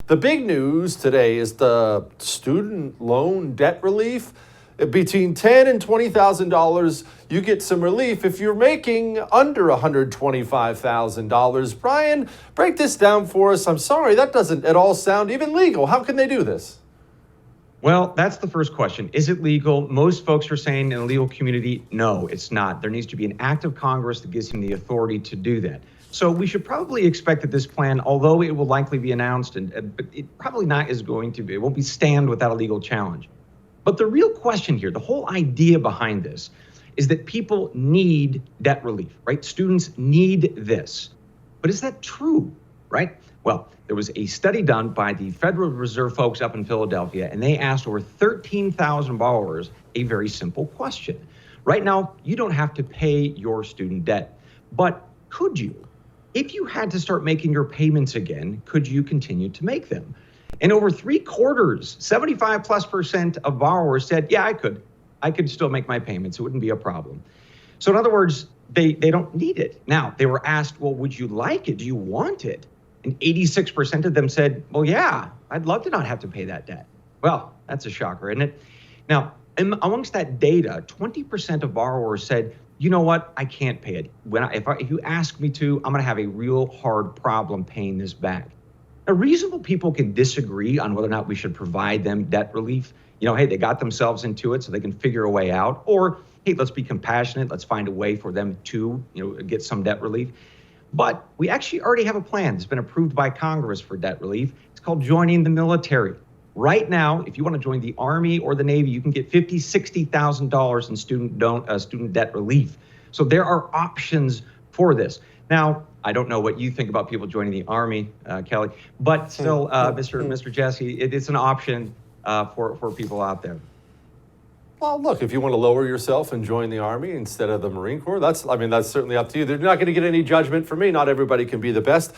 The big news today is the student loan debt relief. Between $10,000 and $20,000, you get some relief if you're making under $125,000. Bryan, break this down for us. I'm sorry, that doesn't at all sound even legal. How can they do this? Well, that's the first question. Is it legal? Most folks are saying in the legal community, no, it's not. There needs to be an act of Congress that gives him the authority to do that. So we should probably expect that this plan, although it will likely be announced, but it probably not is going to be, it won't be stand without a legal challenge. But the real question here, the whole idea behind this, is that people need debt relief, right? Students need this. But is that true, right? Well, there was a study done by the Federal Reserve folks up in Philadelphia, and they asked over 13,000 borrowers a very simple question. Right now, you don't have to pay your student debt, but could you? If you had to start making your payments again, could you continue to make them? And over 3/4, 75+% of borrowers said, yeah, I could. I could still make my payments. It wouldn't be a problem. So in other words, they don't need it. Now, they were asked, well, would you like it? Do you want it? And 86% of them said, well, yeah, I'd love to not have to pay that debt. Well, that's a shocker, isn't it? Now, amongst that data, 20% of borrowers said, you know what, I can't pay it. If you ask me to, I'm going to have a real hard problem paying this back. Now, reasonable people can disagree on whether or not we should provide them debt relief. You know, hey, they got themselves into it so they can figure a way out. Or, hey, let's be compassionate. Let's find a way for them to, get some debt relief. But we actually already have a plan that's been approved by Congress for debt relief. It's called joining the military. Right now, if you want to join the Army or the Navy, you can get $50,000, $60,000 in student debt relief. So there are options for this. Now, I don't know what you think about people joining the Army, Kelly, but still, Mr. Jesse, it's an option for people out there. Well, look, if you want to lower yourself and join the Army instead of the Marine Corps, that's certainly up to you. They're not going to get any judgment from me. Not everybody can be the best.